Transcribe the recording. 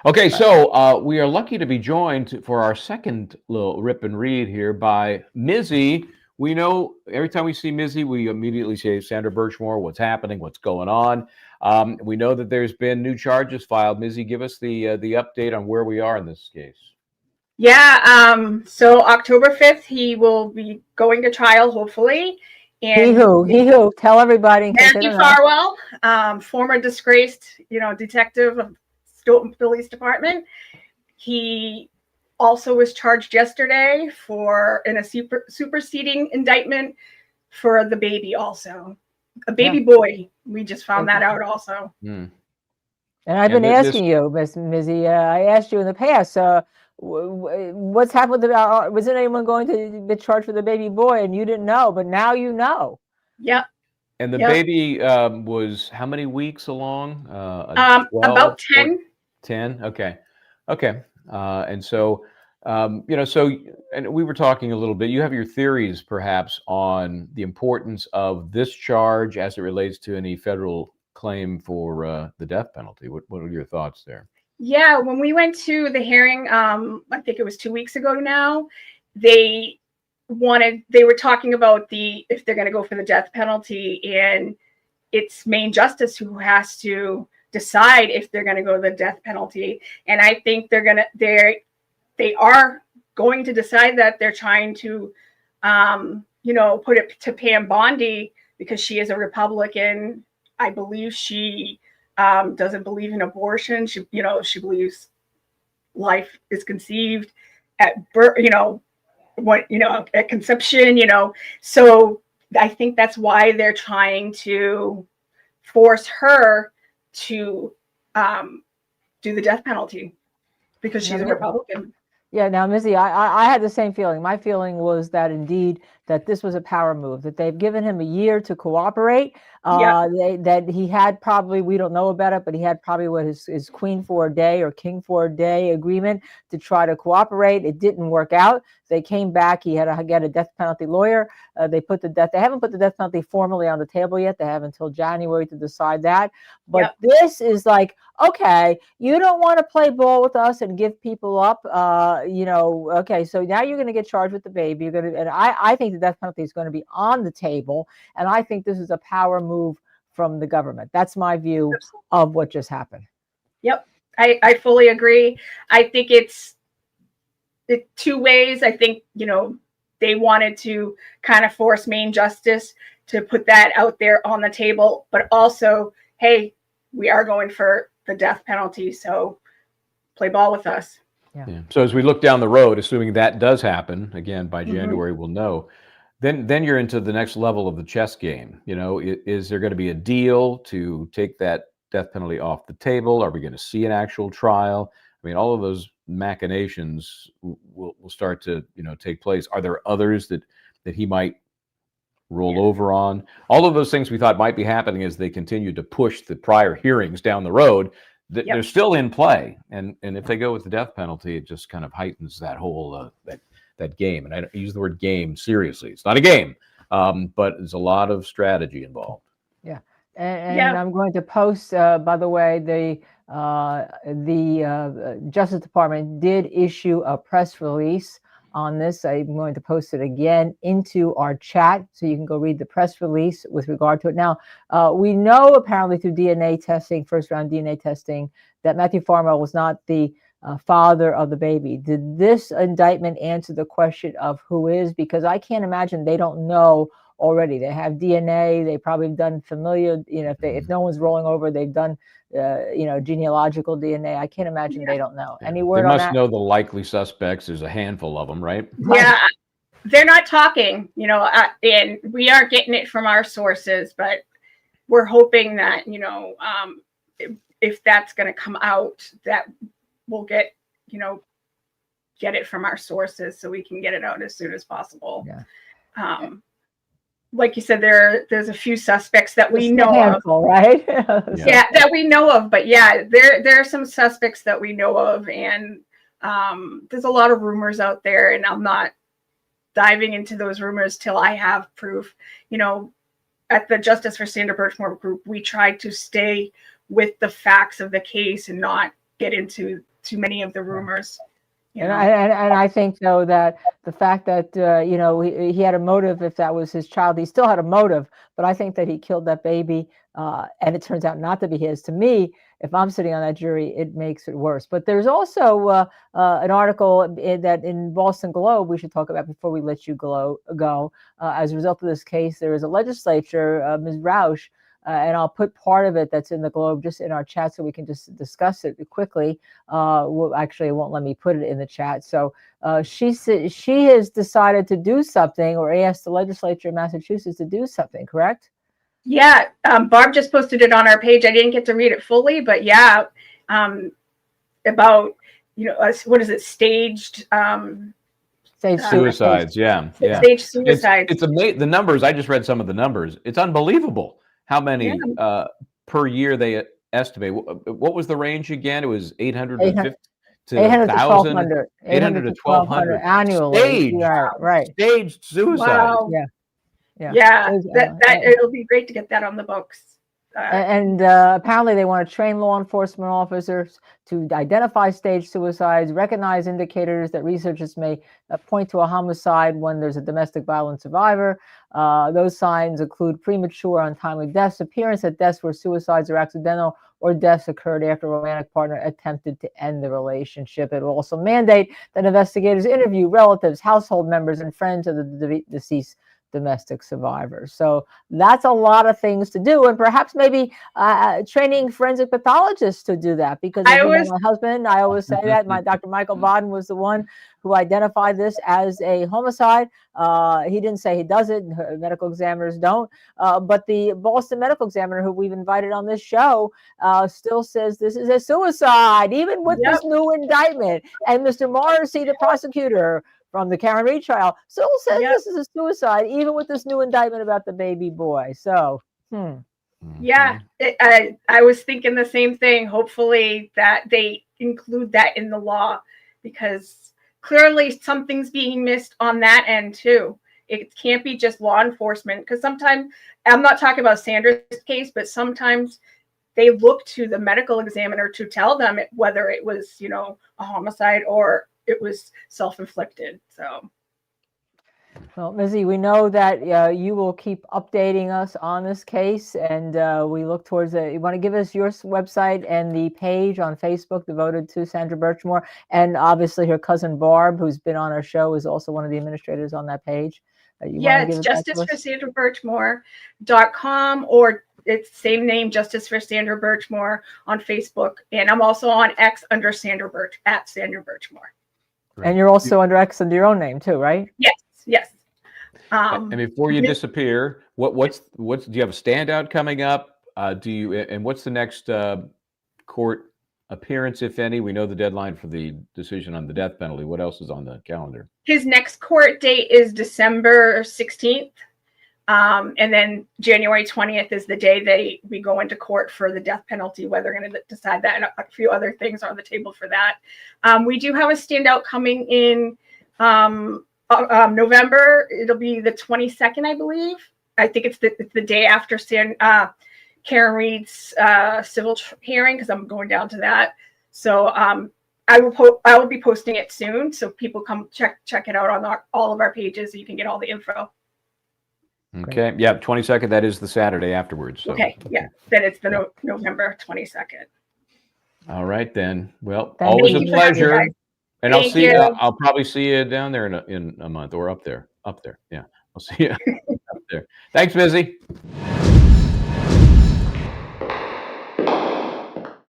Okay, so we are lucky to be joined for our second little rip and read here by Mizzy. We know every time we see Mizzy, we immediately say, Sandra Birchmore, what's happening, what's going on. We know that there's been new charges filed. Mizzy, give us the update on where we are in this case. Yeah, so October 5th, he will be going to trial, hopefully. And he who, tell everybody in case they Matthew don't know. Farwell, former disgraced, detective of Stoughton Police Department. He also was charged yesterday in a superseding indictment for the baby also. A baby boy. We just found that out also. Mm. And I've been asking you, Miss Mizzy, I asked you in the past, what's happened with wasn't anyone going to be charged for the baby boy? And you didn't know, but now you know. Yep. And the baby was how many weeks along? 12, about 10. 10. Okay. And so, and we were talking a little bit. You have your theories, perhaps, on the importance of this charge as it relates to any federal claim for the death penalty. What are your thoughts there? Yeah, when we went to the hearing, I think it was 2 weeks ago now, they were talking about if they're going to go for the death penalty, and it's Main Justice who has to decide if they're going to go the death penalty. And I think they are going to decide that. They're trying to, put it to Pam Bondi because she is a Republican. I believe she doesn't believe in abortion. She believes life is conceived at birth, at conception, So I think that's why they're trying to force her to do the death penalty because she's a Republican. Yeah, now, Mizzy, I had the same feeling. My feeling was that indeed that this was a power move, that they've given him a year to cooperate. That he had probably, we don't know about it, but he had probably what his queen for a day or king for a day agreement to try to cooperate. It didn't work out. They came back. He had to get a death penalty lawyer. They haven't put the death penalty formally on the table yet. They have until January to decide that. But this is like, okay, you don't want to play ball with us and give people up. Okay, so now you're going to get charged with the baby. And I think the death penalty is going to be on the table. And I think this is a power move from the government. That's my view of what just happened. Yep, I fully agree. I think it's two ways. I think, they wanted to kind of force Main Justice to put that out there on the table, but also, hey, we are going for the death penalty, so play ball with us. Yeah. So as we look down the road, assuming that does happen, again, by January, we'll know, then you're into the next level of the chess game. Is there going to be a deal to take that death penalty off the table? Are we going to see an actual trial? I mean, all of those machinations will start to, take place. Are there others that he might roll over on? All of those things we thought might be happening as they continue to push the prior hearings down the road, they're still in play. And if they go with the death penalty, it just kind of heightens that whole that game. And I don't use the word game seriously. It's not a game, but there's a lot of strategy involved. Yeah. And I'm going to post, by the way, the Justice Department did issue a press release on this. I'm going to post it again into our chat so you can go read the press release with regard to it. Now, we know apparently through DNA testing, first round DNA testing, that Matthew Farwell was not the father of the baby. Did this indictment answer the question of who is? Because I can't imagine they don't know already. They have DNA. They probably have done familial, if no one's rolling over, they've done, genealogical DNA. I can't imagine they don't know. Any word on that? They must know the likely suspects. There's a handful of them, right? Yeah, they're not talking, and we aren't getting it from our sources, but we're hoping that, if that's going to come out, that we'll get it from our sources so we can get it out as soon as possible. Yeah. Like you said, there's a few suspects that we know handful, right? Yeah, that we know of. But yeah, there are some suspects that we know of, and there's a lot of rumors out there, and I'm not diving into those rumors till I have proof. At the Justice for Sandra Birchmore group, we try to stay with the facts of the case and not get into to many of the rumors. And I think, though, that the fact that, he had a motive, if that was his child, he still had a motive. But I think that he killed that baby and it turns out not to be his. To me, if I'm sitting on that jury, it makes it worse. But there's also an article that in Boston Globe we should talk about before we let you go. As a result of this case, there is a legislature, Ms. Roush, and I'll put part of it that's in the Globe just in our chat so we can just discuss it quickly. Well, actually, it won't let me put it in the chat. So she has decided to do something, or asked the legislature of Massachusetts to do something, correct? Yeah, Barb just posted it on our page. I didn't get to read it fully, but yeah, about, what is it, staged suicides. Staged suicides. It's amazing. The numbers, I just read some of the numbers. It's unbelievable how many per year they estimate. What was the range again? It was 850 to 1,000. 800 to 1,200 annually. Staged, right. Staged suicide. Wow. Yeah. It'll be great to get that on the books. And apparently they want to train law enforcement officers to identify staged suicides, recognize indicators that researchers may point to a homicide when there's a domestic violence survivor. Those signs include premature, untimely deaths, appearance at deaths where suicides are accidental, or deaths occurred after a romantic partner attempted to end the relationship. It will also mandate that investigators interview relatives, household members, and friends of the deceased domestic survivors. So that's a lot of things to do, and perhaps maybe training forensic pathologists to do that, because my husband, I always say that Dr. Michael Bodden was the one who identified this as a homicide. He didn't say he does it, medical examiners don't, but the Boston medical examiner who we've invited on this show still says this is a suicide, even with this new indictment. And Mr. Morrissey, the prosecutor from the Karen Reed trial, still says this is a suicide, even with this new indictment about the baby boy. So, yeah, I was thinking the same thing. Hopefully that they include that in the law, because clearly something's being missed on that end too. It can't be just law enforcement, because sometimes, I'm not talking about Sandra's case, but sometimes they look to the medical examiner to tell them whether it was, a homicide or it was self-inflicted. So, well, Mizzy, we know that you will keep updating us on this case, and we look towards it. You want to give us your website and the page on Facebook devoted to Sandra Birchmore, and obviously her cousin Barb, who's been on our show, is also one of the administrators on that page. It's justiceforsandrabirchmore.com, or it's the same name, Justice for Sandra Birchmore, on Facebook, and I'm also on X under Sandra Birchmore. Right. And you're also under X under your own name too, right? Yes. And before you disappear, what's do you have a standout coming up? And what's the next court appearance, if any? We know the deadline for the decision on the death penalty. What else is on the calendar? His next court date is December 16th. And then January 20th is the day we go into court for the death penalty, where they're going to decide that, and a few other things are on the table for that. We do have a standout coming in November. It'll be the 22nd, I believe. I think it's the day after Karen Reed's civil hearing, because I'm going down to that. So I will be posting it soon, so people come check it out on all of our pages, so you can get all the info. Okay. Great. Yeah, 22nd. That is the Saturday afterwards. So. Okay. Yeah. Then it's the November 22nd. All right then. Well, always a pleasure. And I'll probably see you down there in a month, or up there. Yeah, I'll see you up there. Thanks, Mizzy.